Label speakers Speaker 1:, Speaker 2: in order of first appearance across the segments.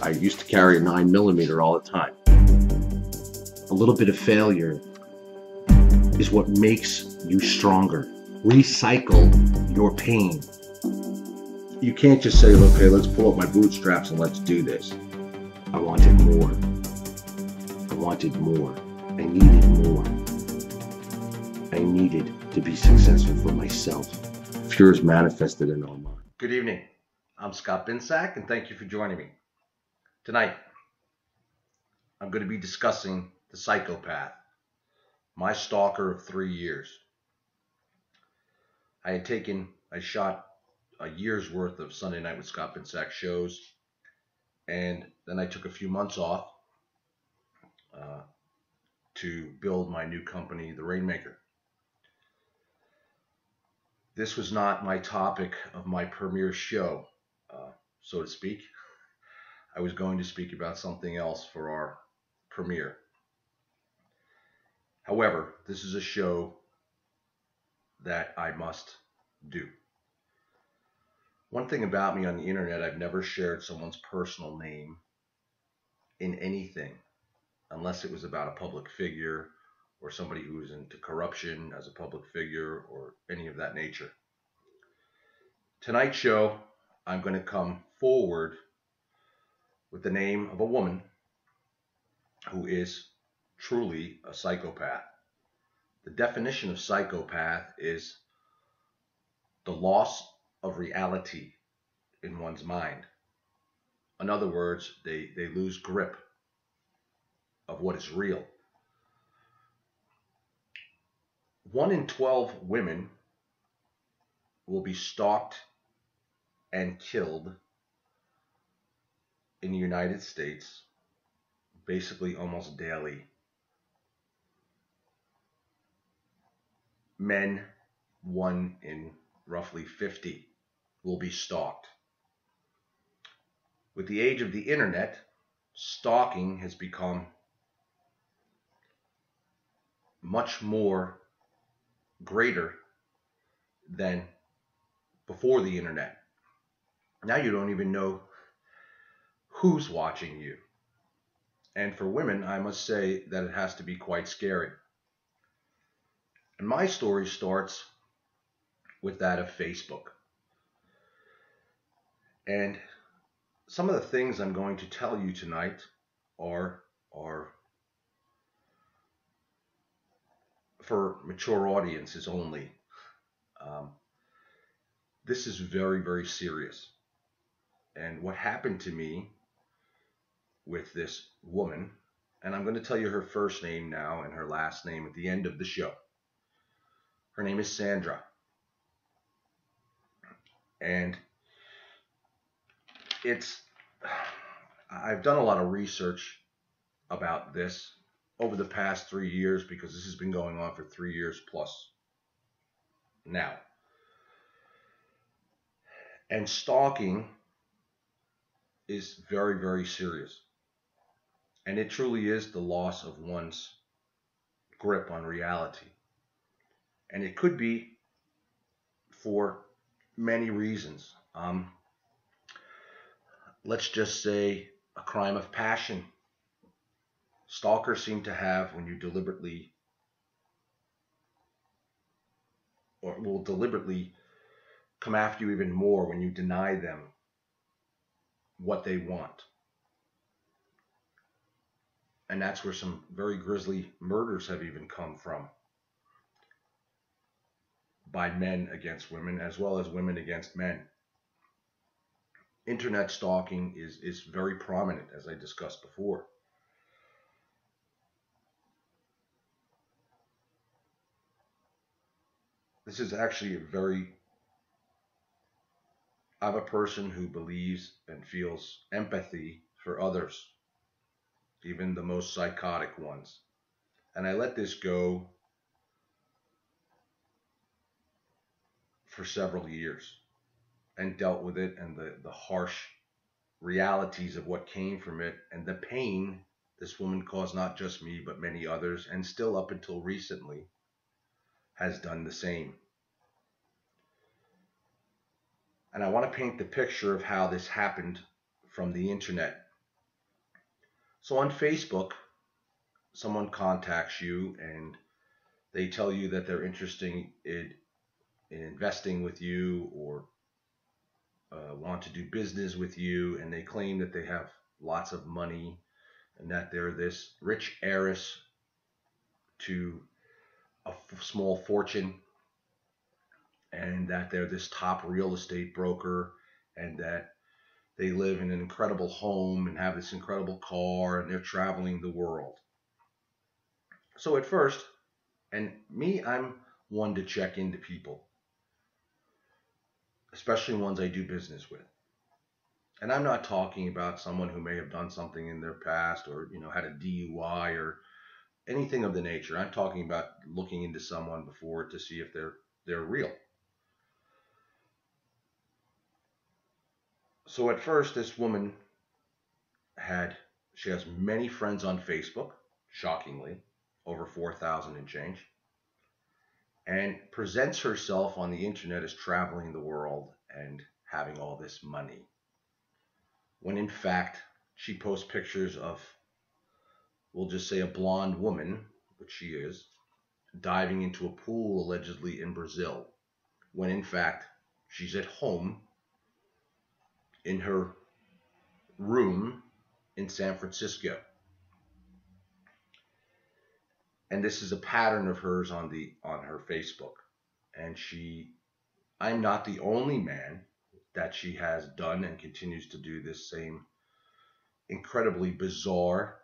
Speaker 1: I used to carry a 9mm all the time. A little bit of failure is what makes you stronger. Recycle your pain. You can't just say, okay, let's pull up my bootstraps and let's do this. I wanted more. I wanted more. I needed more. I needed to be successful for myself. Fear is manifested in our mind.
Speaker 2: Good evening. I'm Scott Binsack, and thank you for joining me. Tonight, I'm going to be discussing the Psychopath, my stalker of 3 years. I shot a year's worth of Sunday Night with Scott Binsack shows, and then I took a few months off to build my new company, The Rainmaker. This was not my topic of my premiere show, so to speak. I was going to speak about something else for our premiere. However, this is a show that I must do. One thing about me on the internet, I've never shared someone's personal name in anything unless it was about a public figure or somebody who was into corruption as a public figure or any of that nature. Tonight's show, I'm going to come forward with the name of a woman who is truly a psychopath. The definition of psychopath is the loss of reality in one's mind. In other words, they lose grip of what is real. 1 in 12 women will be stalked and killed in the United States, basically almost daily. Men, 1 in roughly 50 will be stalked. With the age of the internet, stalking has become much more greater than before the internet. Now you don't even know who's watching you. And for women, I must say that it has to be quite scary. And my story starts with that of Facebook. And some of the things I'm going to tell you tonight are for mature audiences only. This is very, very serious. And what happened to me with this woman, and I'm going to tell you her first name now and her last name at the end of the show. Her name is Sandra. And I've done a lot of research about this over the past 3 years because this has been going on for 3 years plus now. And stalking is very, very serious. And it truly is the loss of one's grip on reality. And it could be for many reasons. Let's just say a crime of passion. Stalkers seem to have when you deliberately, or will deliberately come after you even more when you deny them what they want. And that's where some very grisly murders have even come from, by men against women as well as women against men. Internet stalking is very prominent, as I discussed before. This is actually I'm a person who believes and feels empathy for others, even the most psychotic ones. And I let this go for several years and dealt with it and the harsh realities of what came from it and the pain this woman caused not just me but many others, and still up until recently has done the same. And I want to paint the picture of how this happened from the internet. So on Facebook, someone contacts you and they tell you that they're interested in investing with you, or want to do business with you, and they claim that they have lots of money and that they're this rich heiress to a small fortune, and that they're this top real estate broker, and that they live in an incredible home and have this incredible car and they're traveling the world. So at first, and me, I'm one to check into people, especially ones I do business with. And I'm not talking about someone who may have done something in their past, or had a DUI or anything of the nature. I'm talking about looking into someone before to see if they're real. So at first, this woman she has many friends on Facebook, shockingly, over 4,000 and change, and presents herself on the internet as traveling the world and having all this money, when in fact she posts pictures of, we'll just say, a blonde woman, which she is, diving into a pool allegedly in Brazil, when in fact she's at home in her room in San Francisco. And this is a pattern of hers on her Facebook. And I'm not the only man that she has done and continues to do this same incredibly bizarre,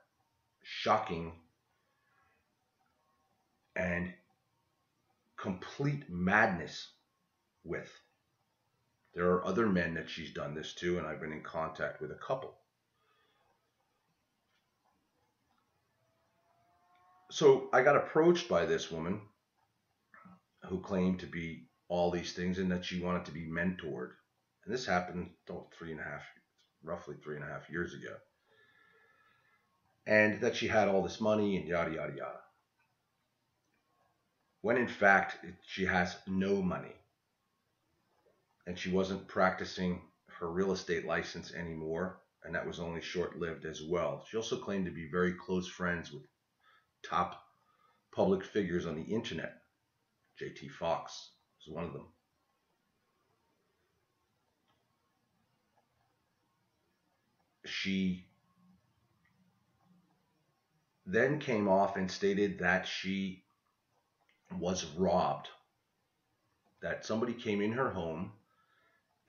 Speaker 2: shocking, and complete madness with. There are other men that she's done this to, and I've been in contact with a couple. So I got approached by this woman who claimed to be all these things and that she wanted to be mentored. And this happened roughly 3.5 years ago. And that she had all this money and yada, yada, yada. When in fact, she has no money. And she wasn't practicing her real estate license anymore. And that was only short-lived as well. She also claimed to be very close friends with top public figures on the internet. JT Fox was one of them. She then came off and stated that she was robbed, that somebody came in her home,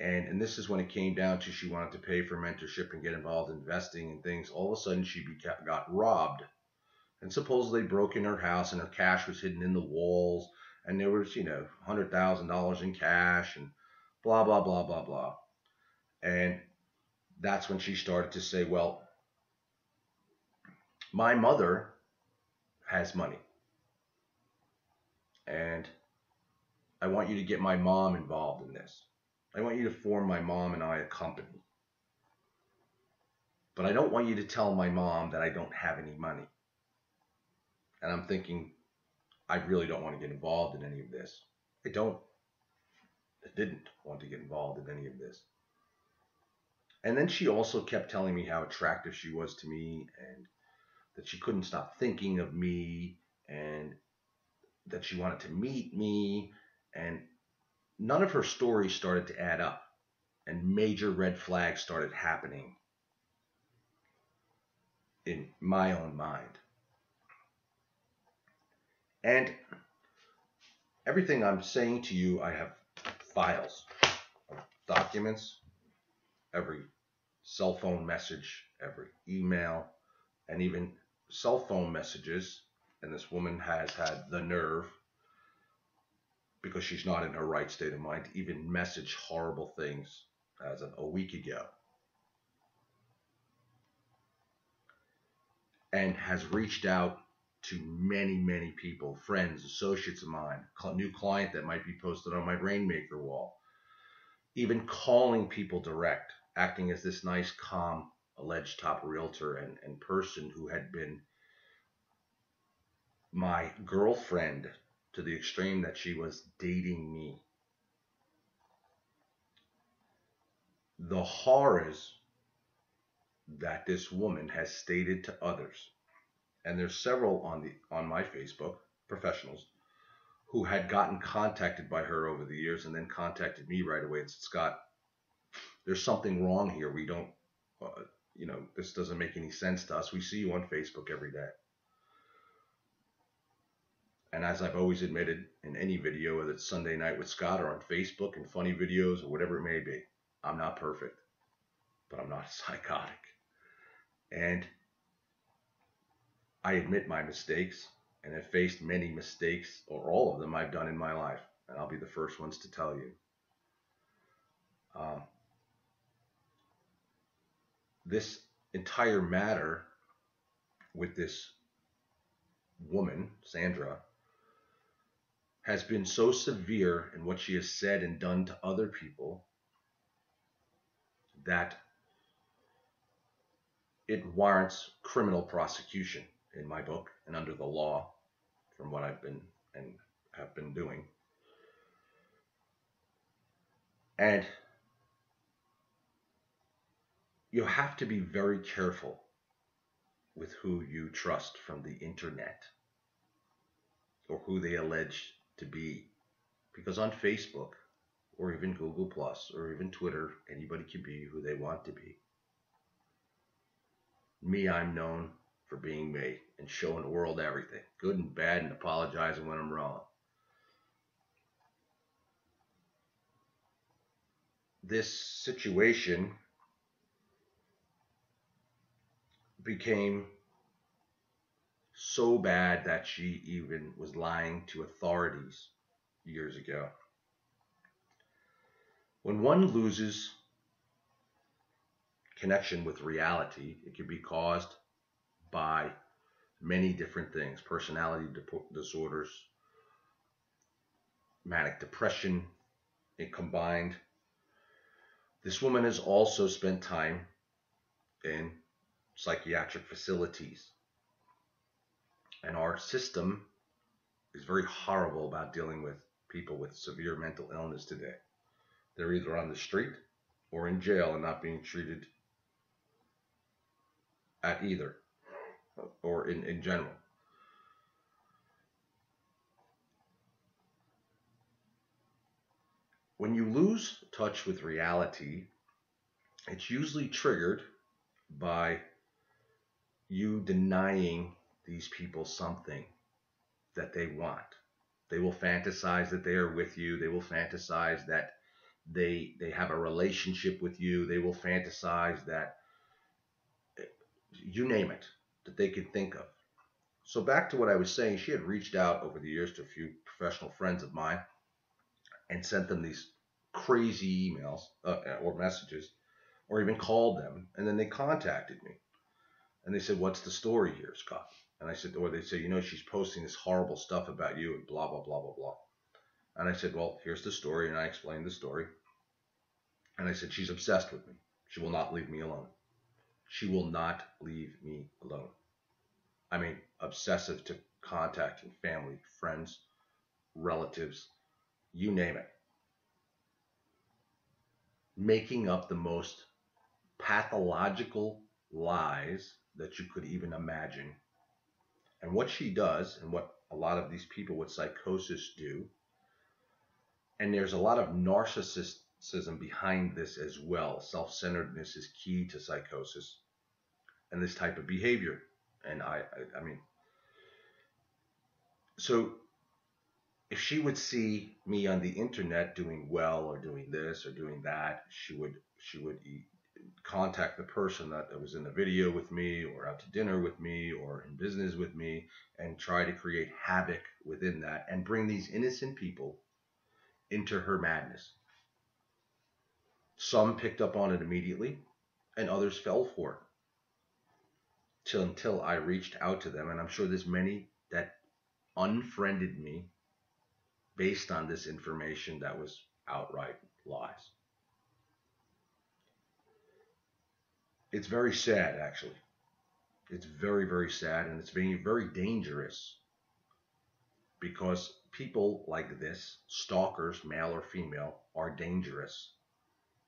Speaker 2: and this is when it came down to she wanted to pay for mentorship and get involved in investing and things. All of a sudden she got robbed, and supposedly broke in her house, and her cash was hidden in the walls, and there was $100,000 in cash and blah blah blah blah blah. And that's when she started to say, well, my mother has money, and I want you to get my mom involved in this. I want you to form my mom and I a company. But I don't want you to tell my mom that I don't have any money. And I'm thinking, I really don't want to get involved in any of this. I didn't want to get involved in any of this. And then she also kept telling me how attractive she was to me, and that she couldn't stop thinking of me, and that she wanted to meet me. And none of her stories started to add up, and major red flags started happening in my own mind. And everything I'm saying to you, I have files of documents, every cell phone message, every email, and even cell phone messages. And this woman has had the nerve, because she's not in her right state of mind, to even message horrible things as of a week ago. And has reached out to many, many people, friends, associates of mine, new client that might be posted on my Rainmaker wall, even calling people direct, acting as this nice, calm, alleged top realtor and person who had been my girlfriend to the extreme that she was dating me. The horrors that this woman has stated to others, and there's several on my Facebook, professionals, who had gotten contacted by her over the years and then contacted me right away and said, Scott, there's something wrong here. We don't, this doesn't make any sense to us. We see you on Facebook every day. And as I've always admitted in any video, whether it's Sunday Night with Scott or on Facebook and funny videos or whatever it may be, I'm not perfect, but I'm not psychotic. And I admit my mistakes and have faced many mistakes, or all of them I've done in my life. And I'll be the first ones to tell you. This entire matter with this woman, Sandra, has been so severe in what she has said and done to other people that it warrants criminal prosecution in my book and under the law, from what I've been and have been doing. And you have to be very careful with who you trust from the internet or who they allege to be, because on Facebook or even Google Plus or even Twitter, anybody can be who they want to be. Me, I'm known for being me and showing the world everything, good and bad, and apologizing when I'm wrong. This situation became so bad that she even was lying to authorities years ago. When one loses connection with reality, it can be caused by many different things: personality disorders, manic depression, it combined. This woman has also spent time in psychiatric facilities. And our system is very horrible about dealing with people with severe mental illness today. They're either on the street or in jail and not being treated at either, or in general. When you lose touch with reality, it's usually triggered by you denying these people something that they want. They will fantasize that they are with you. They will fantasize that they have a relationship with you. They will fantasize that, you name it, that they can think of. So back to what I was saying, she had reached out over the years to a few professional friends of mine and sent them these crazy emails or messages, or even called them, and then they contacted me. And they said, "What's the story here, Scott?" And I said, or they say, "She's posting this horrible stuff about you and blah, blah, blah, blah, blah." And I said, "Well, here's the story." And I explained the story. And I said, "She's obsessed with me. She will not leave me alone. She will not leave me alone." I mean, obsessive to contacting family, friends, relatives, you name it. Making up the most pathological lies that you could even imagine. And what she does, and what a lot of these people with psychosis do, and there's a lot of narcissism behind this as well. Self-centeredness is key to psychosis and this type of behavior. And I mean, so if she would see me on the internet doing well or doing this or doing that, she would contact the person that was in the video with me or out to dinner with me or in business with me and try to create havoc within that and bring these innocent people into her madness. Some picked up on it immediately and others fell for it until I reached out to them. And I'm sure there's many that unfriended me based on this information that was outright lies. It's very sad, actually. It's very, very sad, and it's very, very dangerous, because people like this, stalkers, male or female, are dangerous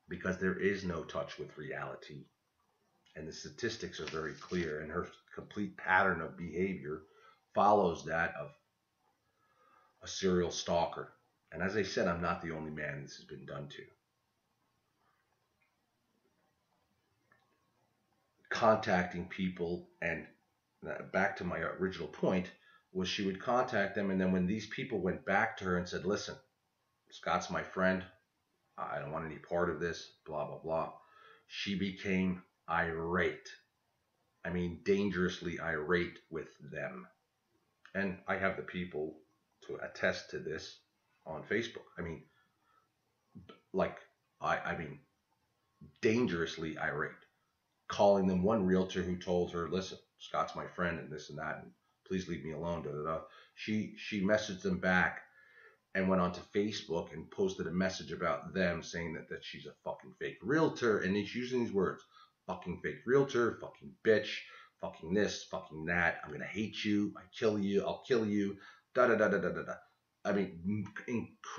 Speaker 2: because there is no touch with reality. And the statistics are very clear, and her complete pattern of behavior follows that of a serial stalker. And as I said, I'm not the only man this has been done to. Contacting people, and back to my original point, was she would contact them, and then when these people went back to her and said, listen, Scott's my friend, I don't want any part of this, blah, blah, blah, she became irate. I mean, dangerously irate with them. And I have the people to attest to this on Facebook. I mean, like, I mean, dangerously irate. Calling them, one realtor who told her, listen, Scott's my friend and this and that, and please leave me alone, da, da, da. She messaged them back and went onto Facebook and posted a message about them saying that she's a fucking fake realtor. And he's using these words, fucking fake realtor, fucking bitch, fucking this, fucking that. I'm going to hate you. I'll kill you. Da, da, da, da, da, da, da. I mean,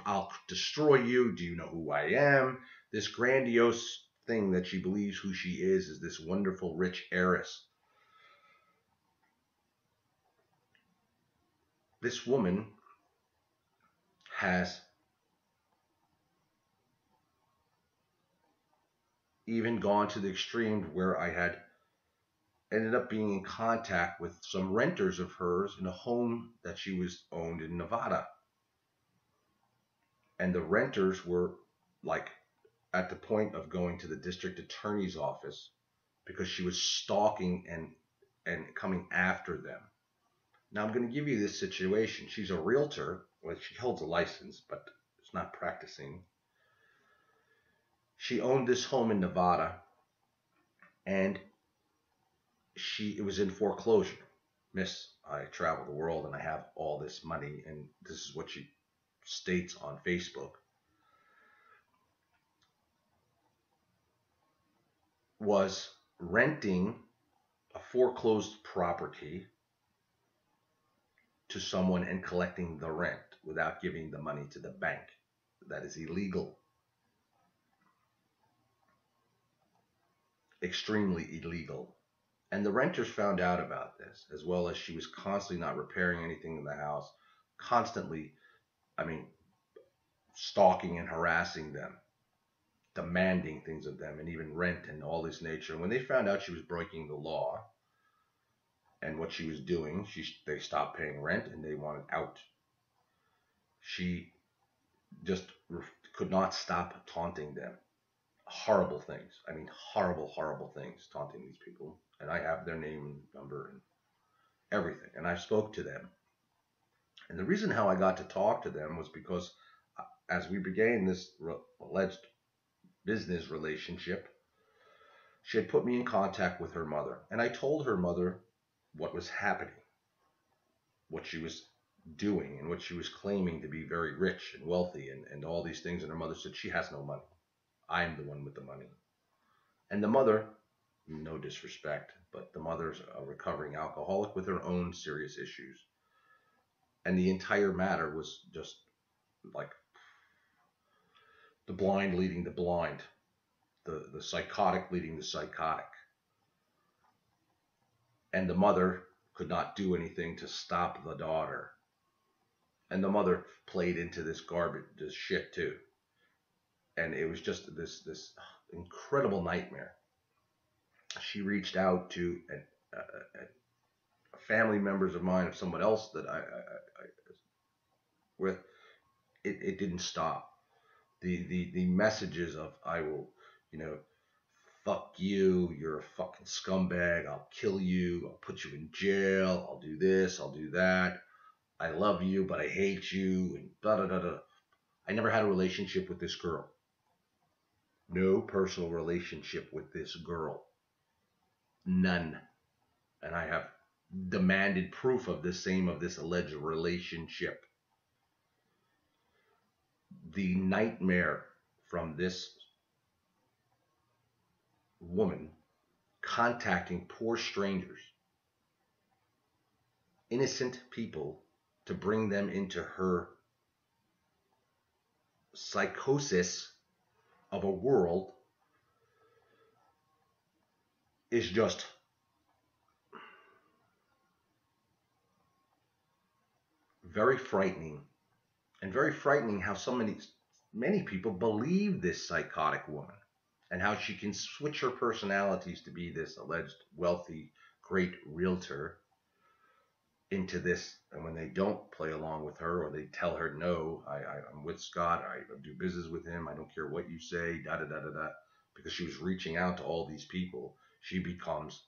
Speaker 2: I'll destroy you. Do you know who I am? This grandiose thing that she believes who she is this wonderful rich heiress. This woman has even gone to the extreme where I had ended up being in contact with some renters of hers in a home that she was owned in Nevada. And the renters were like at the point of going to the district attorney's office because she was stalking and coming after them. Now I'm going to give you this situation. She's a realtor. Well, she holds a license, but is not practicing. She owned this home in Nevada, and it was in foreclosure. Miss, I travel the world and I have all this money, and this is what she states on Facebook. Was renting a foreclosed property to someone and collecting the rent without giving the money to the bank. That is illegal. Extremely illegal. And the renters found out about this, as well as she was constantly not repairing anything in the house, constantly, I mean, stalking and harassing them, demanding things of them, and even rent and all this nature. And when they found out she was breaking the law and what she was doing, they stopped paying rent and they wanted out. She just could not stop taunting them. Horrible things. I mean, horrible, horrible things, taunting these people. And I have their name and number and everything. And I spoke to them. And the reason how I got to talk to them was because as we began this alleged business relationship, she had put me in contact with her mother. And I told her mother what was happening, what she was doing, and what she was claiming to be very rich and wealthy and all these things. And her mother said, she has no money. I'm the one with the money. And the mother, no disrespect, but the mother's a recovering alcoholic with her own serious issues. And the entire matter was just like the blind leading the blind, the psychotic leading the psychotic. And the mother could not do anything to stop the daughter. And the mother played into this garbage, this shit too. And it was just this incredible nightmare. She reached out to family members of mine, of someone else that I with. It didn't stop. The messages of I will, fuck you, you're a fucking scumbag, I'll kill you, I'll put you in jail, I'll do this, I'll do that, I love you, but I hate you, and da da da da. I never had a relationship with this girl. No personal relationship with this girl. None. And I have demanded proof of this alleged relationship. The nightmare from this woman contacting poor strangers, innocent people, to bring them into her psychosis of a world is just very frightening. And very frightening how many people believe this psychotic woman, and how she can switch her personalities to be this alleged wealthy, great realtor into this. And when they don't play along with her, or they tell her, no, I'm with Scott, I do business with him, I don't care what you say, da da da da da, because she was reaching out to all these people, she becomes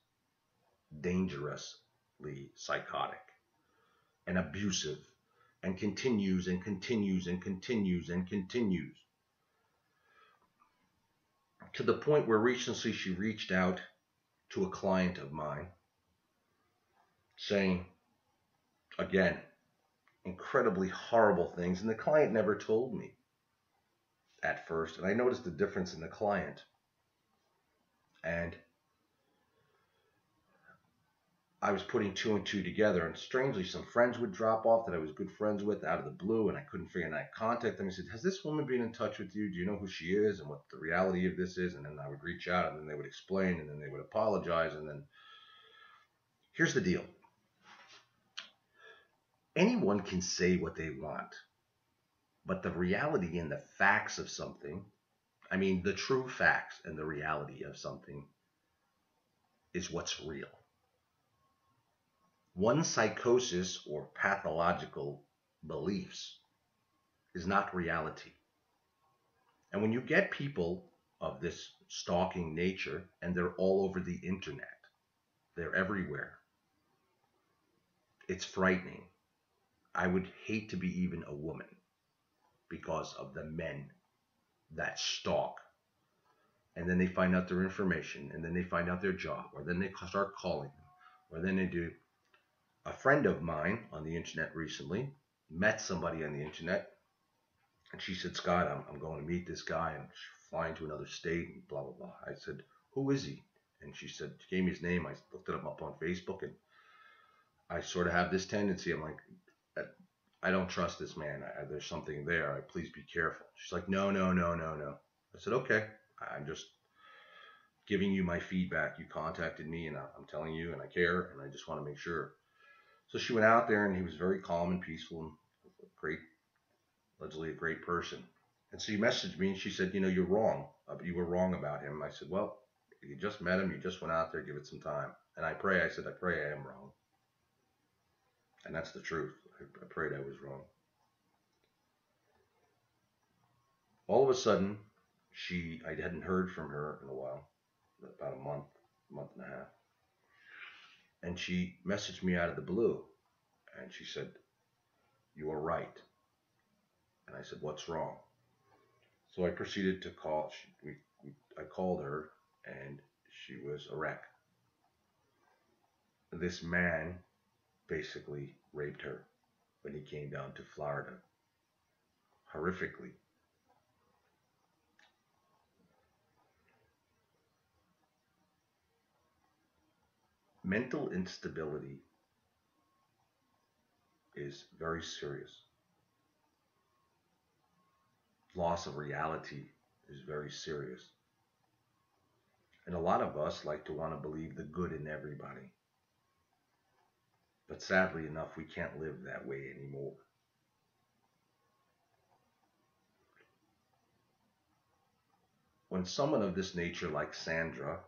Speaker 2: dangerously psychotic and abusive, and continues and continues and continues and continues, to the point where recently she reached out to a client of mine saying, again, incredibly horrible things. And the client never told me at first. And I noticed the difference in the client. And I was putting two and two together. And strangely, some friends would drop off that I was good friends with out of the blue. And I couldn't figure out how to contact them. I said, has this woman been in touch with you? Do you know who she is and what the reality of this is? And then I would reach out, and then they would explain, and then they would apologize. And then here's the deal. Anyone can say what they want, but the reality and the facts of something, I mean, the true facts and the reality of something, is what's real. One psychosis or pathological beliefs is not reality. And when you get people of this stalking nature, and they're all over the internet, they're everywhere, it's frightening. I would hate to be even a woman because of the men that stalk. And then they find out their information, and then they find out their job, or then they start calling them, or then they do. A friend of mine on the internet recently met somebody on the internet, and she said, Scott, I'm going to meet this guy, and she's flying to another state, and blah, blah, blah. I said, who is he? And she said, she gave me his name. I looked it up on Facebook, and I sort of have this tendency. I'm like, I don't trust this man. There's something there. Please be careful. She's like, no, no, no, no, no. I said, okay. I'm just giving you my feedback. You contacted me, and I'm telling you, and I care, and I just want to make sure. So she went out there, and he was very calm and peaceful, and great, allegedly a great person. And so she messaged me, and she said, you're wrong. You were wrong about him. I said, well, you just met him. You just went out there. Give it some time. And I pray I am wrong. And that's the truth. I prayed I was wrong. All of a sudden, I hadn't heard from her in a while, about a month and a half. And she messaged me out of the blue, and she said, you are right. And I said, what's wrong? So I proceeded to call. I called her, and she was a wreck. This man basically raped her when he came down to Florida, horrifically. Mental instability is very serious. Loss of reality is very serious. And a lot of us like to want to believe the good in everybody. But sadly enough, we can't live that way anymore. When someone of this nature, like Sandra,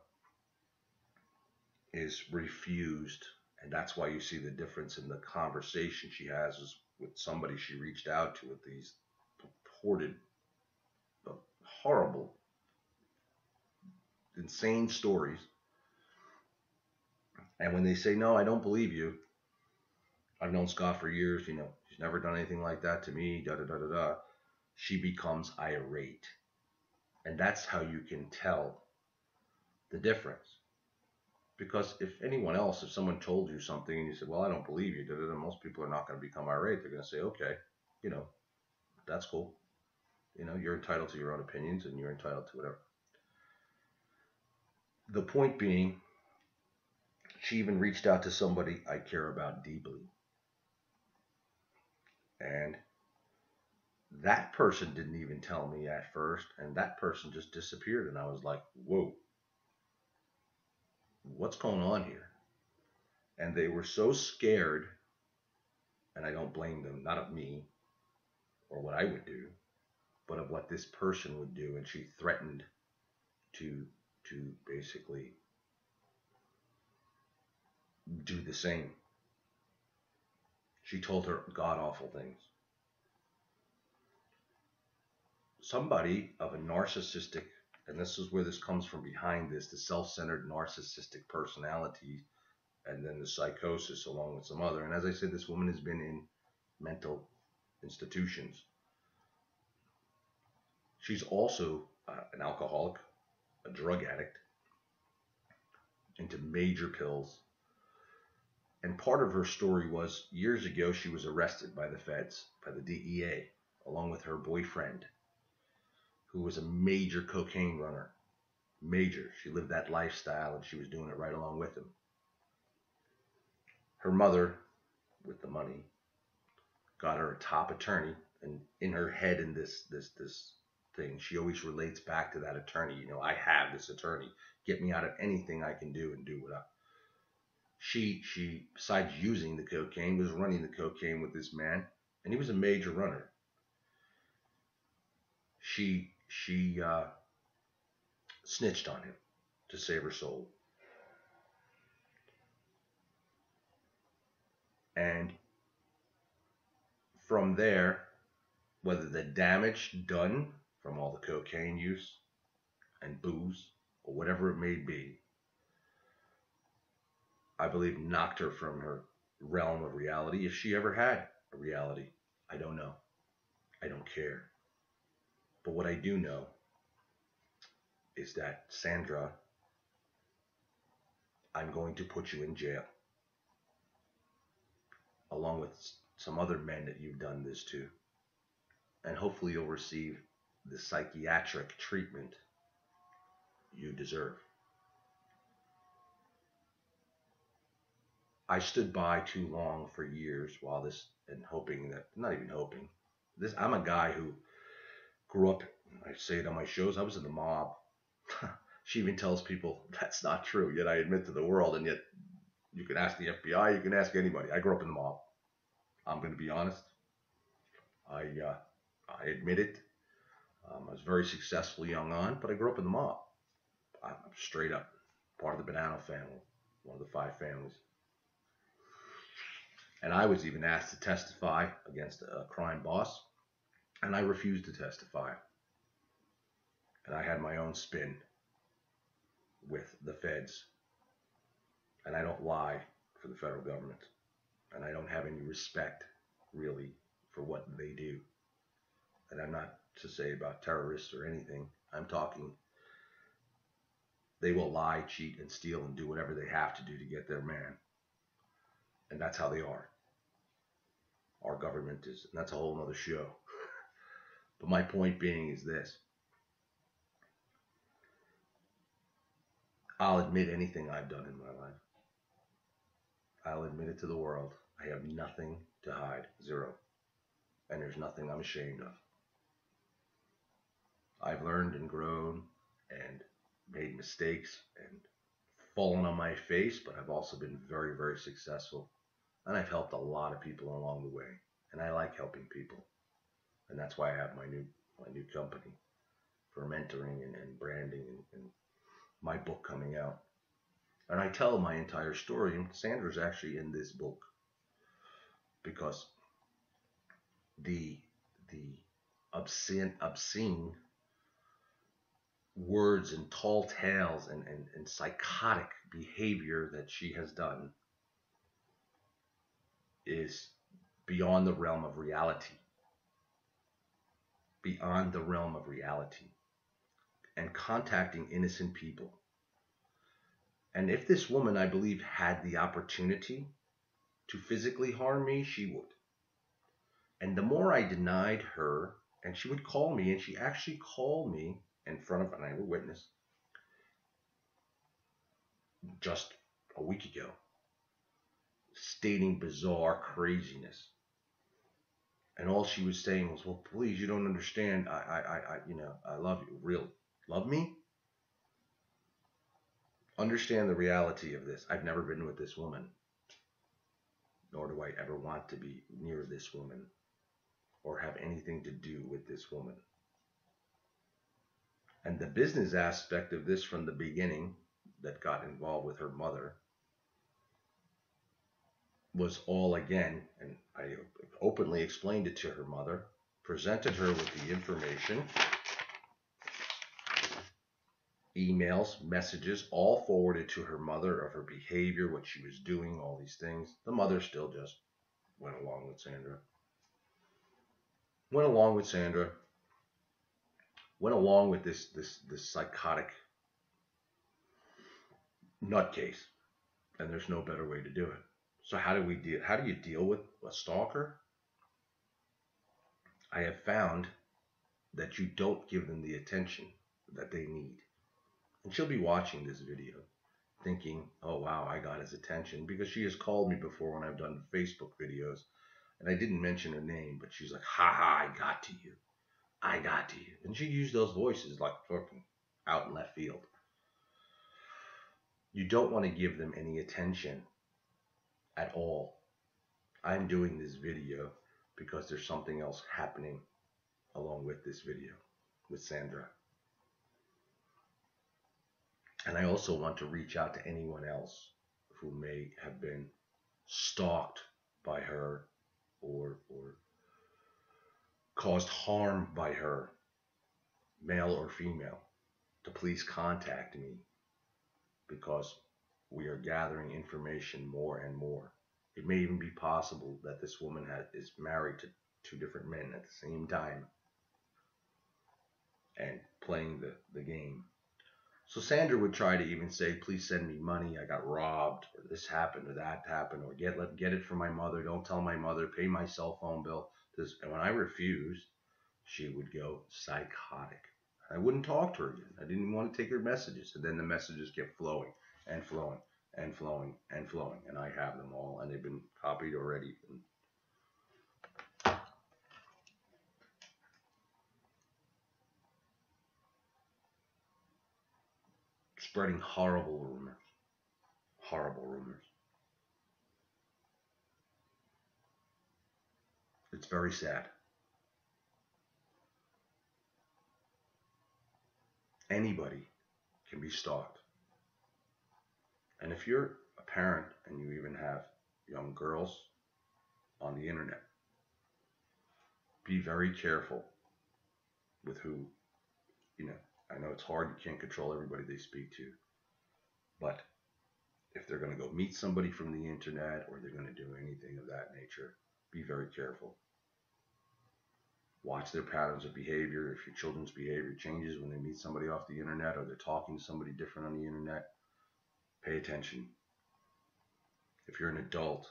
Speaker 2: is refused, and that's why you see the difference in the conversation she has is with somebody she reached out to with these purported, horrible, insane stories. And when they say, no, I don't believe you, I've known Scott for years, she's never done anything like that to me, da da da da da, she becomes irate. And that's how you can tell the difference. Because if someone told you something and you said, well, I don't believe you, da da da, most people are not going to become irate. They're going to say, okay, that's cool. You're entitled to your own opinions, and you're entitled to whatever. The point being, she even reached out to somebody I care about deeply. And that person didn't even tell me at first, and that person just disappeared. And I was like, whoa, what's going on here? And they were so scared, and I don't blame them, not of me or what I would do, but of what this person would do. And she threatened to basically do the same. She told her god awful things. Somebody of a narcissistic, and this is where this comes from behind this, the self-centered narcissistic personality, and then the psychosis along with some other. And as I said, this woman has been in mental institutions. She's also an alcoholic, a drug addict, into major pills. And part of her story was years ago she was arrested by the feds, by the DEA, along with her boyfriend, who was a major cocaine runner. Major. She lived that lifestyle and she was doing it right along with him. Her mother, with the money, got her a top attorney, and in her head in this thing, she always relates back to that attorney. You know, I have this attorney. Get me out of anything I can do and do what I. She besides using the cocaine, was running the cocaine with this man, and he was a major runner. She snitched on him to save her soul. And from there, whether the damage done from all the cocaine use and booze or whatever it may be, I believe knocked her from her realm of reality, if she ever had a reality. I don't know. I don't care. But what I do know is that, Sandra, I'm going to put you in jail, along with some other men that you've done this to. And hopefully you'll receive the psychiatric treatment you deserve. I stood by too long for years while this, and hoping that, not even hoping, this, I'm a guy who grew up, I say it on my shows, I was in the mob. She even tells people that's not true, yet I admit to the world, and yet you can ask the FBI, you can ask anybody. I grew up in the mob. I'm going to be honest. I admit it. I was very successful young on, but I grew up in the mob. I'm straight up part of the Banana family, one of the 5 families. And I was even asked to testify against a crime boss, and I refused to testify. And I had my own spin with the feds. And I don't lie for the federal government. And I don't have any respect, really, for what they do. And I'm not to say about terrorists or anything. I'm talking, they will lie, cheat, and steal and do whatever they have to do to get their man. And that's how they are. Our government is, and that's a whole other show. But my point being is this. I'll admit anything I've done in my life. I'll admit it to the world. I have nothing to hide. Zero. And there's nothing I'm ashamed of. I've learned and grown and made mistakes and fallen on my face, but I've also been very, very successful. And I've helped a lot of people along the way. And I like helping people. And that's why I have my new company for mentoring and branding and my book coming out. And I tell my entire story, and Sandra's actually in this book, because the obscene words and tall tales and psychotic behavior that she has done is beyond the realm of reality. Beyond the realm of reality. And contacting innocent people. And if this woman, I believe, had the opportunity to physically harm me, she would. And the more I denied her, and she would call me, and she actually called me in front of, and I would witness, just a week ago, stating bizarre craziness. And all she was saying was, well, please, you don't understand. I love you. Really? Love me? understand the reality of this. I've never been with this woman, nor do I ever want to be near this woman or have anything to do with this woman. And the business aspect of this from the beginning that got involved with her mother was all again, and I openly explained it to her mother, presented her with the information, emails, messages, all forwarded to her mother of her behavior, what she was doing, all these things. The mother still just went along with Sandra. Went along with this psychotic nutcase, and there's no better way to do it. So how do you deal with a stalker? I have found that you don't give them the attention that they need. And she'll be watching this video thinking, oh wow, I got his attention, because she has called me before when I've done Facebook videos, and I didn't mention her name, but she's like, ha, I got to you. I got to you. And she used those voices like fucking out in left field. You don't want to give them any attention at all. I'm doing this video because there's something else happening along with this video with Sandra. And I also want to reach out to anyone else who may have been stalked by her or caused harm by her, male or female, to please contact me, because we are gathering information more and more. It may even be possible that this woman is married to 2 different men at the same time and playing the game. So Sandra would try to even say, please send me money, I got robbed, or this happened, or that happened, or get it from my mother, don't tell my mother, pay my cell phone bill. And when I refused, she would go psychotic. I wouldn't talk to her again. I didn't want to take her messages. And then the messages kept flowing and flowing and flowing and flowing. And I have them all, and they've been copied already. Spreading horrible rumors. Horrible rumors. It's very sad. Anybody can be stalked. And if you're a parent and you even have young girls on the internet, be very careful with who, I know it's hard, you can't control everybody they speak to, but if they're going to go meet somebody from the internet or they're going to do anything of that nature, be very careful. Watch their patterns of behavior. If your children's behavior changes when they meet somebody off the internet or they're talking to somebody different on the internet, pay attention. If you're an adult,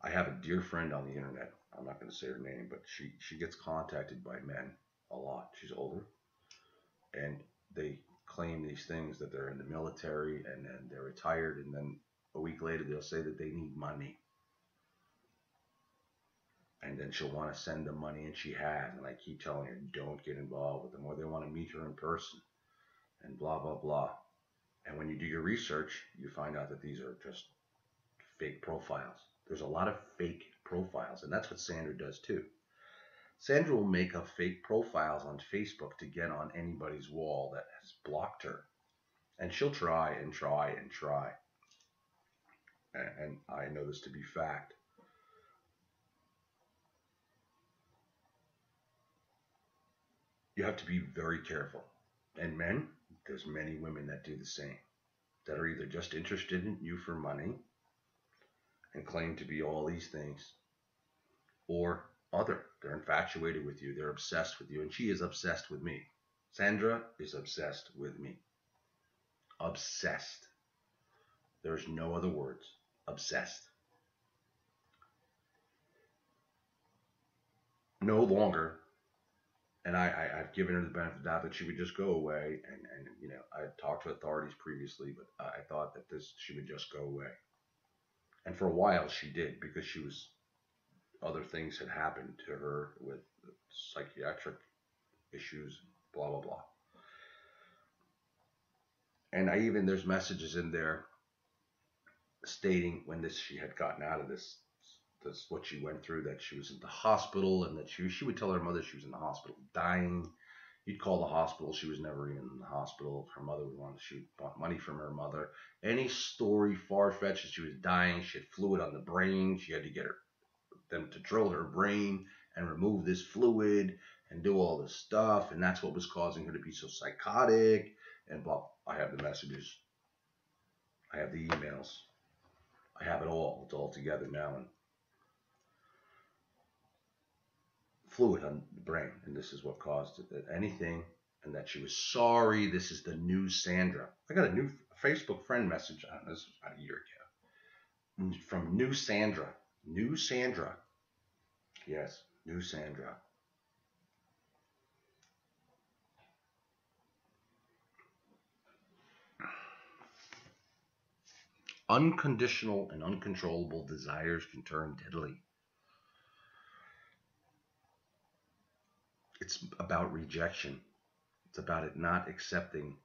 Speaker 2: I have a dear friend on the internet. I'm not going to say her name, but she gets contacted by men a lot. She's older, and they claim these things that they're in the military and then they're retired, and then a week later they'll say that they need money. And then she'll want to send them money, and she has. And I keep telling her, don't get involved with them, or they want to meet her in person, and blah, blah, blah. And when you do your research, you find out that these are just fake profiles. There's a lot of fake profiles, and that's what Sandra does too. Sandra will make up fake profiles on Facebook to get on anybody's wall that has blocked her. And she'll try and try and try. And I know this to be fact. You have to be very careful. And men, there's many women that do the same, that are either just interested in you for money and claim to be all these things, or they're infatuated with you, they're obsessed with you, and she is obsessed with me. Sandra is obsessed with me. Obsessed. There's no other words. Obsessed. No longer. And I've given her the benefit of the doubt that she would just go away. And I talked to authorities previously, but I thought that she would just go away. And for a while she did, because other things had happened to her with psychiatric issues, blah, blah, blah. And there's messages in there stating when she had gotten out of this what she went through, that she was in the hospital, and that she would tell her mother she was in the hospital dying. You'd call the hospital. She was never even in the hospital. Her mother she would want money from her mother. Any story far-fetched that she was dying, she had fluid on the brain. She had to get them to drill her brain and remove this fluid and do all this stuff. And that's what was causing her to be so psychotic. And blah. I have the messages. I have the emails. I have it all. It's all together now. And fluid on the brain, and this is what caused it, anything, and that she was sorry. This is the new Sandra. I got a new Facebook friend message on this about a year ago from new Sandra. New Sandra. Yes, new Sandra. Unconditional and uncontrollable desires can turn deadly. It's about rejection. It's about it not accepting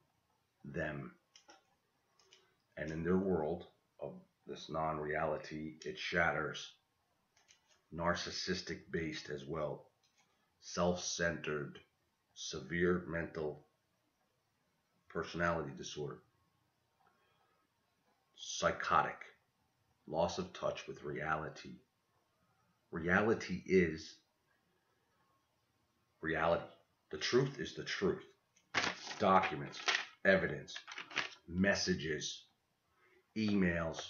Speaker 2: them. And in their world of this non-reality, it shatters. Narcissistic based as well. Self-centered, severe mental personality disorder. Psychotic. Loss of touch with reality. Reality is reality. The truth is the truth. Documents, evidence, messages, emails,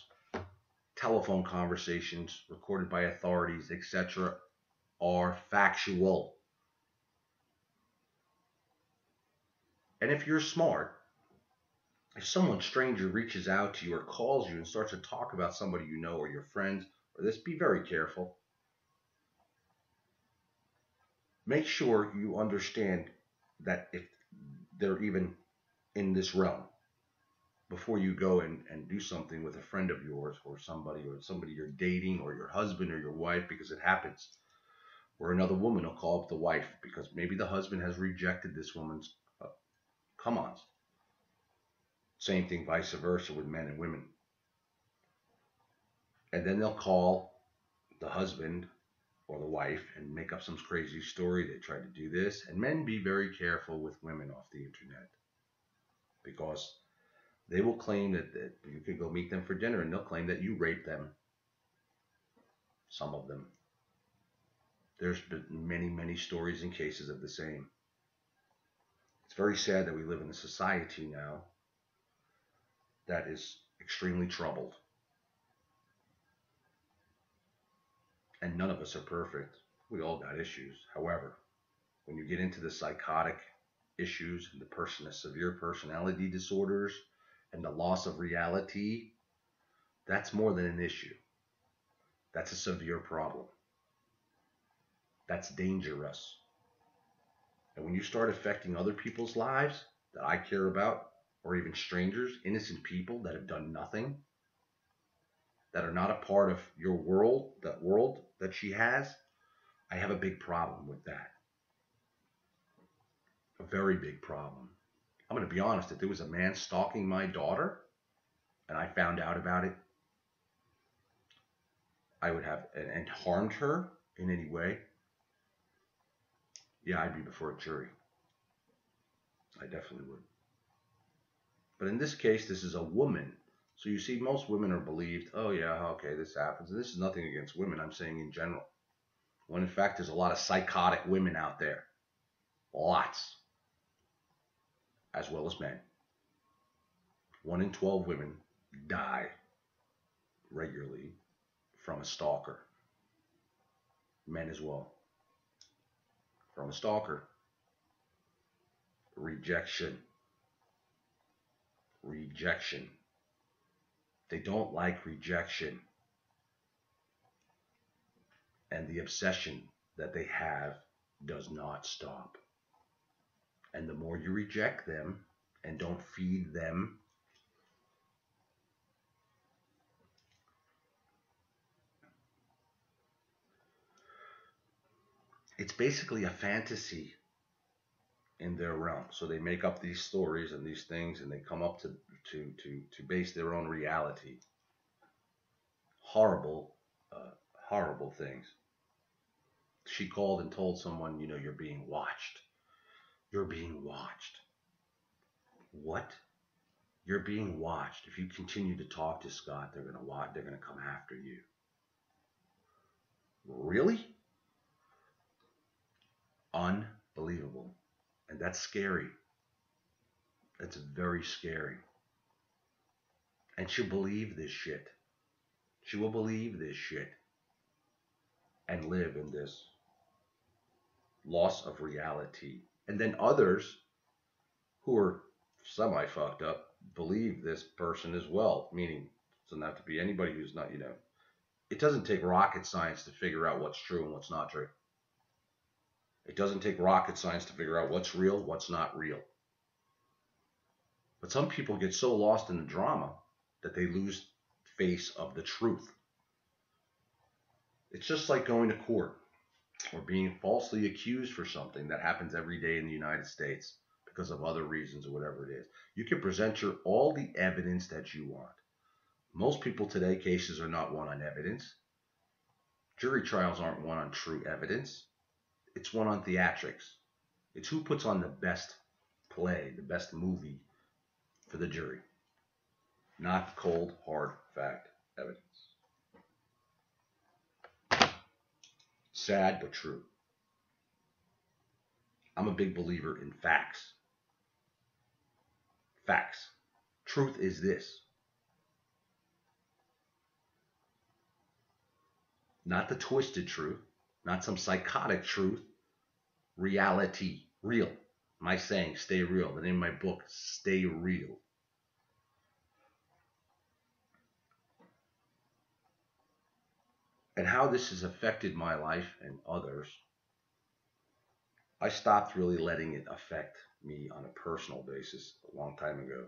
Speaker 2: telephone conversations recorded by authorities, etc., are factual. And if you're smart, if someone stranger reaches out to you or calls you and starts to talk about somebody you know or your friends, or this, be very careful. Make sure you understand that if they're even in this realm before you go and do something with a friend of yours or somebody you're dating or your husband or your wife, because it happens. Or another woman will call up the wife because maybe the husband has rejected this woman's come-ons. Same thing vice versa with men and women. And then they'll call the husband or the wife and make up some crazy story. They try to do this. And men, be very careful with women off the internet, because they will claim that you could go meet them for dinner and they'll claim that you raped them. Some of them. There's been many, many stories and cases of the same. It's very sad that we live in a society now that is extremely troubled. And none of us are perfect. We all got issues. However, when you get into the psychotic issues and the severe personality disorders and the loss of reality, that's more than an issue. That's a severe problem. That's dangerous. And when you start affecting other people's lives that I care about, or even strangers, innocent people that have done nothing, that are not a part of your world, that world that she has, I have a big problem with that. A very big problem. I'm going to be honest, if there was a man stalking my daughter and I found out about it, I would have, and harmed her in any way, yeah, I'd be before a jury. I definitely would. But in this case, this is a woman. So you see, most women are believed, oh yeah, okay, this happens. And this is nothing against women, I'm saying in general. When in fact, there's a lot of psychotic women out there. Lots. As well as men. 1 in 12 women die regularly from a stalker. Men as well. From a stalker. Rejection. Rejection. They don't like rejection. And the obsession that they have does not stop. And the more you reject them and don't feed them, it's basically a fantasy. in their realm. So they make up these stories and these things, and they come up to base their own reality. Horrible, horrible things. She called and told someone, you know, you're being watched. You're being watched. What? You're being watched. If you continue to talk to Scott, they're gonna watch. They're gonna come after you. Really? Unbelievable. And that's scary. That's very scary. And she'll believe this shit. She will believe this shit and live in this loss of reality. And then others who are semi fucked up believe this person as well, meaning it doesn't have to be anybody who's not, you know, it doesn't take rocket science to figure out what's true and what's not true. It doesn't take rocket science to figure out what's real, what's not real. But some people get so lost in the drama that they lose face of the truth. It's just like going to court or being falsely accused for something that happens every day in the United States because of other reasons or whatever it is. You can present all the evidence that you want. Most people today, cases are not won on evidence. Jury trials aren't won on true evidence. It's won on theatrics. It's who puts on the best play, the best movie for the jury, not cold, hard fact evidence. Sad but true. I'm a big believer in facts. Facts. Truth is this. Not the twisted truth, not some psychotic truth. Reality. Real. My saying, stay real. The name of my book, Stay Real. And how this has affected my life and others, I stopped really letting it affect me on a personal basis a long time ago.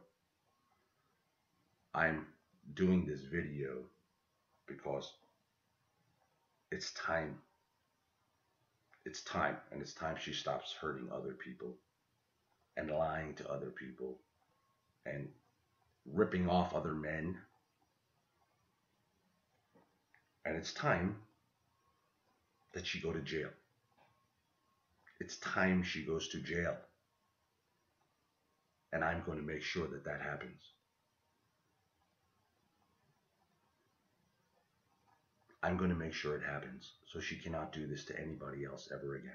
Speaker 2: I'm doing this video because it's time. It's time, and it's time she stops hurting other people and lying to other people and ripping off other men. And it's time that she go to jail. It's time she goes to jail. And I'm going to make sure that that happens. I'm going to make sure it happens so she cannot do this to anybody else ever again.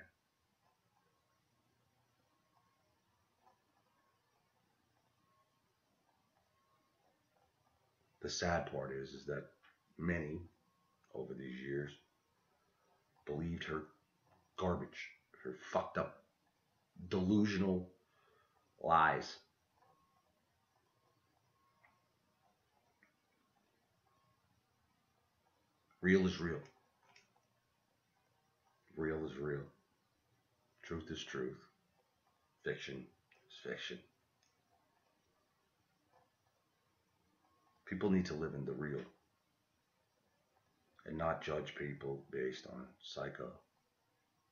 Speaker 2: The sad part is that many over these years believed her garbage, her fucked up, delusional lies. Real is real. Real is real. Truth is truth. Fiction is fiction. People need to live in the real and not judge people based on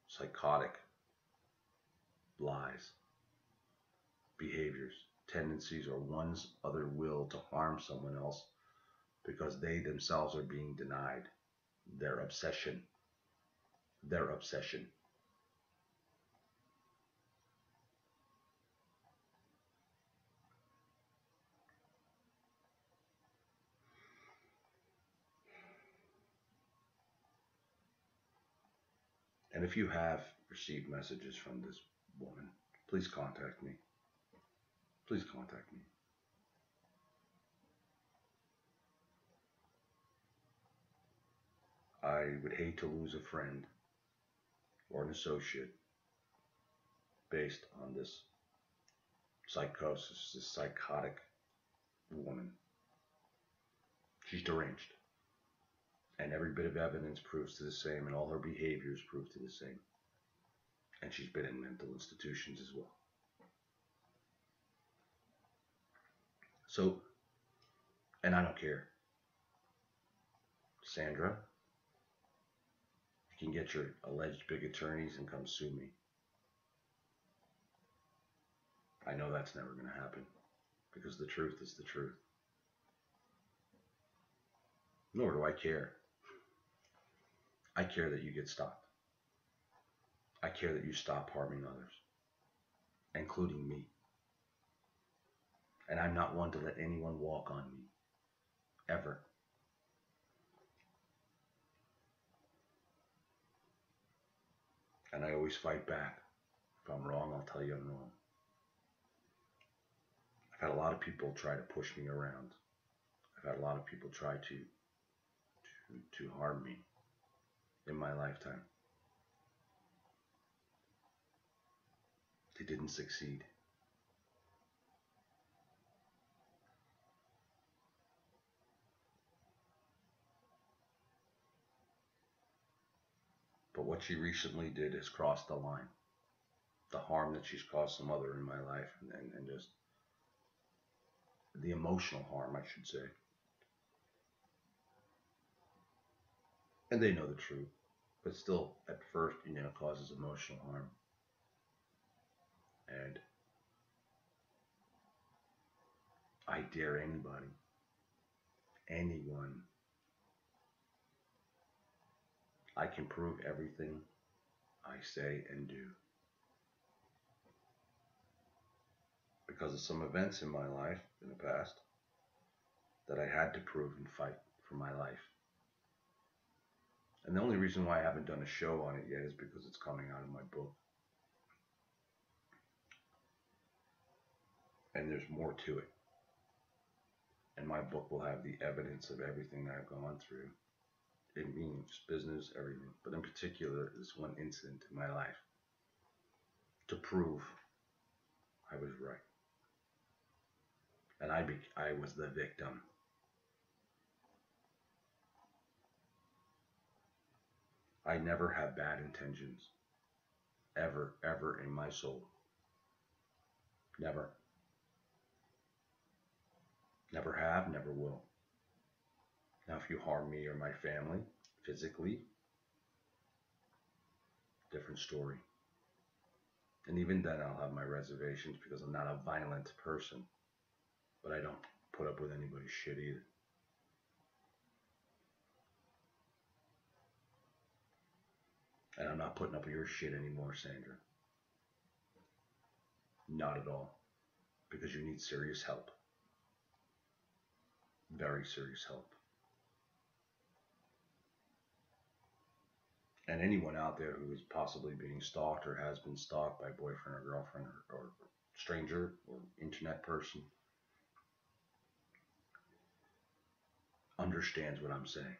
Speaker 2: psychotic lies, behaviors, tendencies, or one's other will to harm someone else because they themselves are being denied their obsession. Their obsession. And if you have received messages from this woman, please contact me. Please contact me. I would hate to lose a friend or an associate based on this psychosis, this psychotic woman. She's deranged. And every bit of evidence proves to the same, and all her behaviors prove to the same. And she's been in mental institutions as well. So, and I don't care. Sandra, you can get your alleged big attorneys and come sue me. I know that's never going to happen because the truth is the truth. Nor do I care. I care that you get stopped. I care that you stop harming others, including me. And I'm not one to let anyone walk on me, ever. And I always fight back. If I'm wrong, I'll tell you I'm wrong. I've had a lot of people try to push me around. I've had a lot of people try to harm me in my lifetime. They didn't succeed. But what she recently did has crossed the line. The harm that she's caused some other in my life, and just the emotional harm, I should say. And they know the truth, but still, at first, causes emotional harm. And I dare anybody, anyone, I can prove everything I say and do. Because of some events in my life in the past that I had to prove and fight for my life. And the only reason why I haven't done a show on it yet is because it's coming out of my book. And there's more to it. And my book will have the evidence of everything that I've gone through. It means business, everything. But in particular, this one incident in my life to prove I was right. And I was the victim. I never have bad intentions. Ever, ever in my soul. Never. Never have, never will. Now, if you harm me or my family, physically, different story. And even then, I'll have my reservations because I'm not a violent person. But I don't put up with anybody's shit either. And I'm not putting up with your shit anymore, Sandra. Not at all. Because you need serious help. Very serious help. And anyone out there who is possibly being stalked or has been stalked by boyfriend or girlfriend or stranger or internet person understands what I'm saying.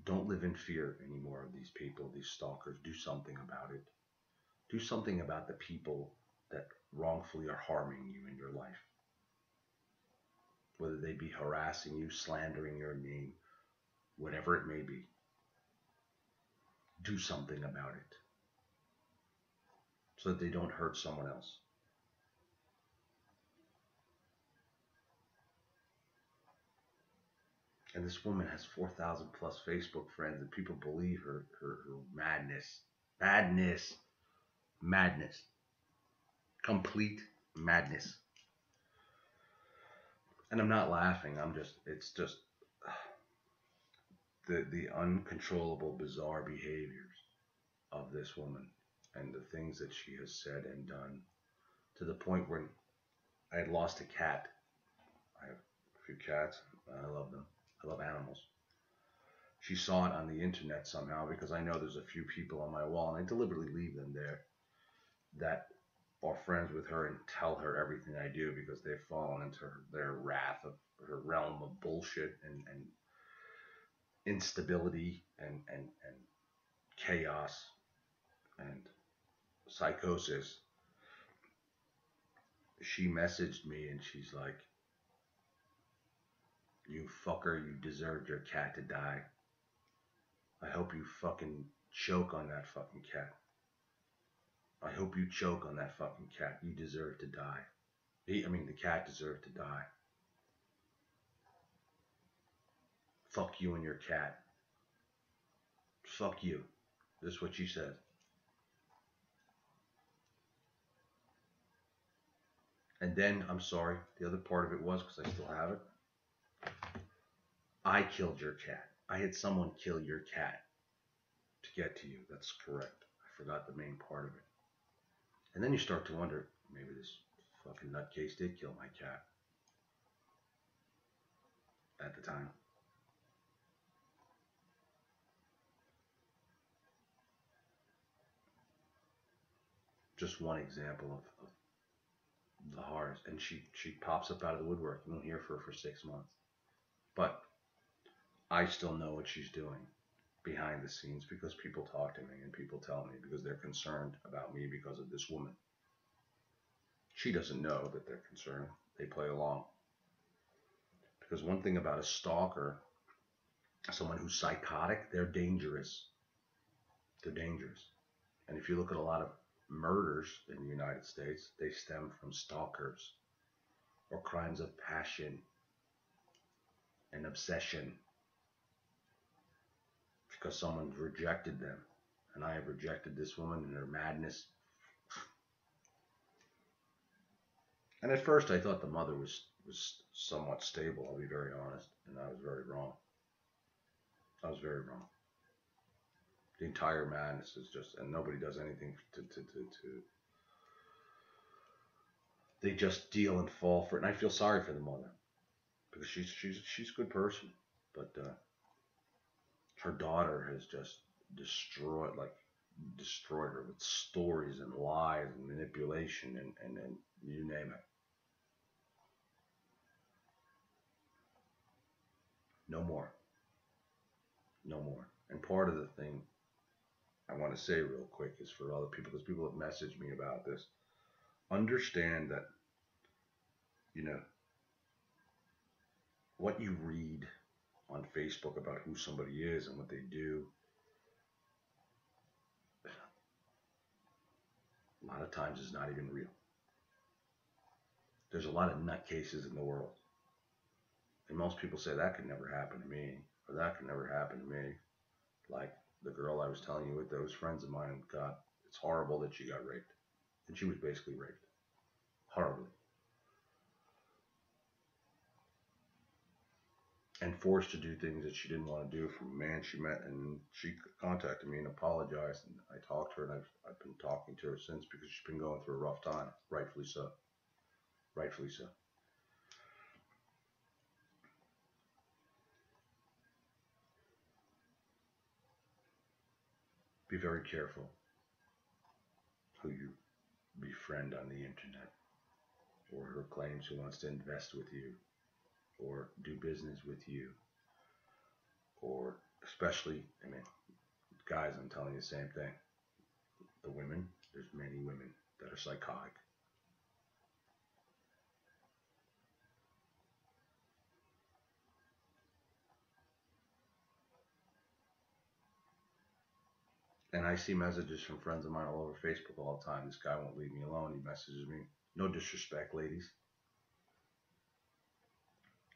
Speaker 2: Don't live in fear anymore of these people, these stalkers. Do something about it. Do something about the people that wrongfully are harming you in your life. Whether they be harassing you, slandering your name, whatever it may be. Do something about it. So that they don't hurt someone else. And this woman has 4,000 plus Facebook friends, and people believe her madness. Madness. Complete madness. And I'm not laughing, it's just the uncontrollable, bizarre behaviors of this woman and the things that she has said and done, to the point where I had lost a cat. I have a few cats. I love them. I love animals. She saw it on the internet somehow, because I know there's a few people on my wall, and I deliberately leave them there, that are friends with her and tell her everything I do, because they've fallen into their wrath of her realm of bullshit and instability and chaos and psychosis. She messaged me and she's like, "You fucker, you deserved your cat to die. I hope you fucking choke on that fucking cat. I hope you choke on that fucking cat. You deserve to die." The cat deserved to die. Fuck you and your cat. Fuck you. This is what she said. And then, I'm sorry, the other part of it was, because I still have it, I killed your cat. I had someone kill your cat to get to you. That's correct. I forgot the main part of it. And then you start to wonder, maybe this fucking nutcase did kill my cat at the time. Just one example of the horrors. And she pops up out of the woodwork. You won't hear her for 6 months. But I still know what she's doing behind the scenes because people talk to me and people tell me because they're concerned about me because of this woman. She doesn't know that they're concerned. They play along. Because one thing about a stalker, someone who's psychotic, they're dangerous. They're dangerous. And if you look at a lot of murders in the United States, they stem from stalkers or crimes of passion and obsession because someone's rejected them. And I have rejected this woman in her madness. And at first I thought the mother was somewhat stable, I'll be very honest, and I was very wrong. I was very wrong. The entire madness is just, and nobody does anything to they just deal and fall for it. And I feel sorry for the mother because she's a good person, but her daughter has just destroyed her with stories and lies and manipulation and you name it. No more. No more. And part of the thing I want to say real quick is for other people, because people have messaged me about this. Understand that, what you read on Facebook about who somebody is and what they do, a lot of times is not even real. There's a lot of nutcases in the world. And most people say that could never happen to me, or that could never happen to me. Like the girl I was telling you with, those friends of mine, God, it's horrible that she got raped. And she was basically raped. Horribly. And forced to do things that she didn't want to do from a man she met. And she contacted me and apologized. And I talked to her, and I've been talking to her since because she's been going through a rough time. Rightfully so. Rightfully so. Be very careful who you befriend on the internet, or who claims who wants to invest with you or do business with you, or especially, guys, I'm telling you the same thing. The women, there's many women that are psychotic. And I see messages from friends of mine all over Facebook all the time. This guy won't leave me alone. He messages me. No disrespect, ladies.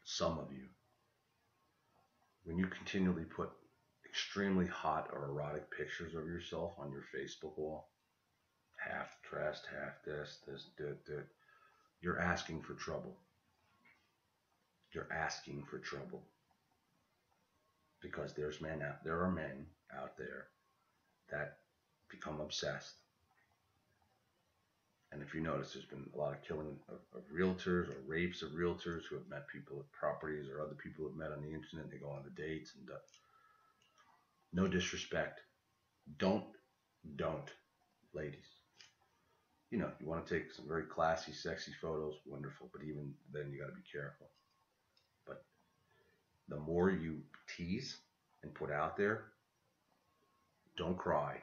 Speaker 2: Some of you, when you continually put extremely hot or erotic pictures of yourself on your Facebook wall, half dressed, half this, that, you're asking for trouble. You're asking for trouble. Because there are men out there that become obsessed. And if you notice, there's been a lot of killing of realtors or rapes of realtors who have met people at properties or other people who have met on the internet. And they go on the dates and no disrespect. Don't, ladies. You want to take some very classy, sexy photos, wonderful. But even then, you got to be careful. But the more you tease and put out there, don't cry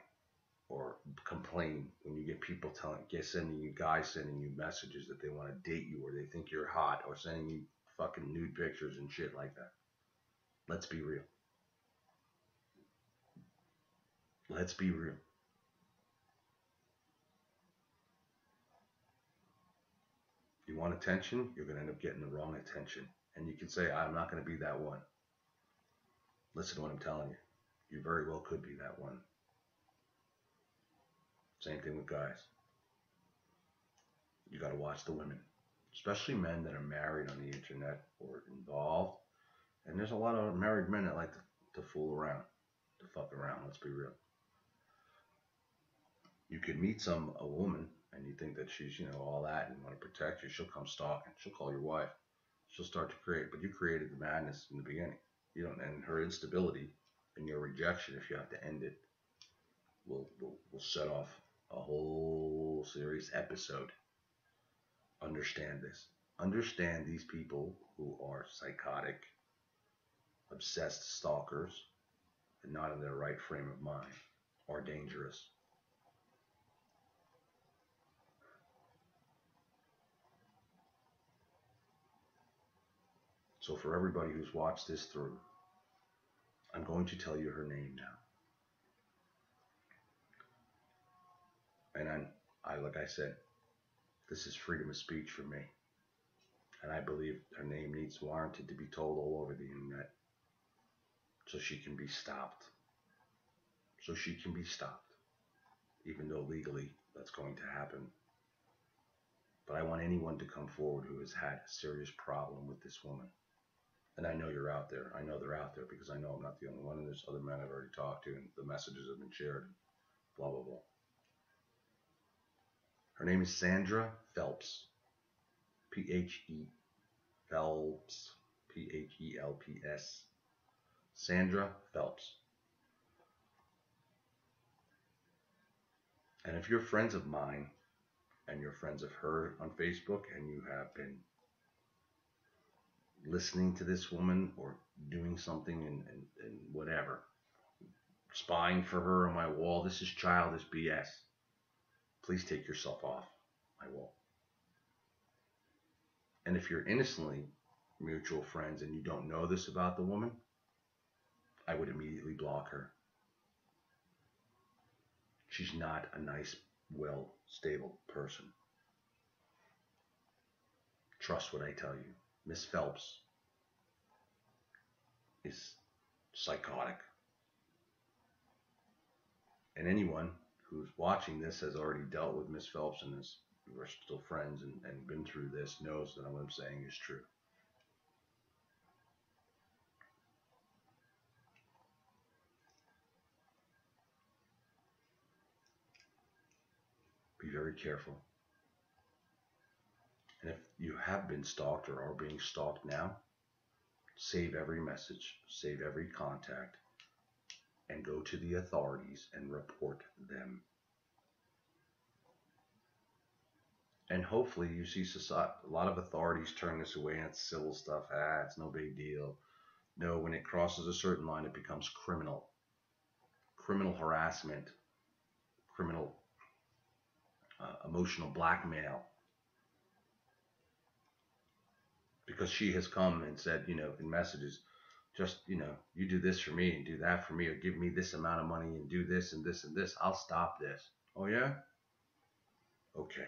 Speaker 2: or complain when you get people sending you messages that they want to date you or they think you're hot or sending you fucking nude pictures and shit like that. Let's be real. Let's be real. You want attention, you're going to end up getting the wrong attention. And you can say, I'm not going to be that one. Listen to what I'm telling you. You very well could be that one. Same thing with guys. You got to watch the women. especially men that are married on the internet or involved. And there's a lot of married men that like to fool around, to fuck around, let's be real. You could meet a woman and you think that she's, all that and want to protect you. She'll come stalking. She'll call your wife. She'll start to create, but you created the madness in the beginning. You don't, and her instability and your rejection, if you have to end it, will set off a whole series episode. Understand this. Understand these people who are psychotic, obsessed stalkers, and not in their right frame of mind, are dangerous. So for everybody who's watched this through, I'm going to tell you her name now. And like I said, this is freedom of speech for me. And I believe her name needs warranted to be told all over the internet so she can be stopped. So she can be stopped, even though legally that's going to happen. But I want anyone to come forward who has had a serious problem with this woman. And I know you're out there. I know they're out there because I know I'm not the only one. And there's other men I've already talked to, and the messages have been shared, and blah, blah, blah. Her name is Sandra Phelps. P-H-E Phelps. P-H-E-L-P-S. Sandra Phelps. And if you're friends of mine and you're friends of her on Facebook and you have been listening to this woman or doing something and whatever, spying for her on my wall, this is childish BS. Please take yourself off my wall. And if you're innocently mutual friends and you don't know this about the woman, I would immediately block her. She's not a nice, well, stable person. Trust what I tell you. Miss Phelps is psychotic. And anyone who's watching this has already dealt with Miss Phelps and we're still friends and been through this, knows that what I'm saying is true. Be very careful. And if you have been stalked or are being stalked now, save every message, save every contact, and go to the authorities and report them. And hopefully you see society, a lot of authorities turn this away and it's civil stuff. It's no big deal. No, when it crosses a certain line, it becomes criminal. Criminal harassment, criminal emotional blackmail. Because she has come and said, in messages, just, you do this for me and do that for me, or give me this amount of money and do this and this and this. I'll stop this. Oh, yeah? Okay.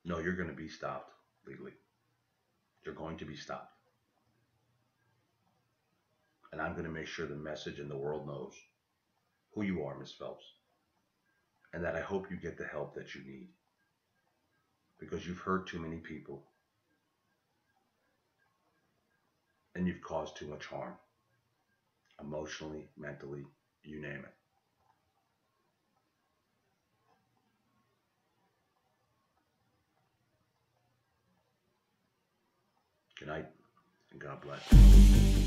Speaker 2: No, you're going to be stopped legally. You're going to be stopped. And I'm going to make sure the message and the world knows who you are, Miss Phelps. And that I hope you get the help that you need. Because you've hurt too many people. And you've caused too much harm. Emotionally, mentally, you name it. Good night, and God bless.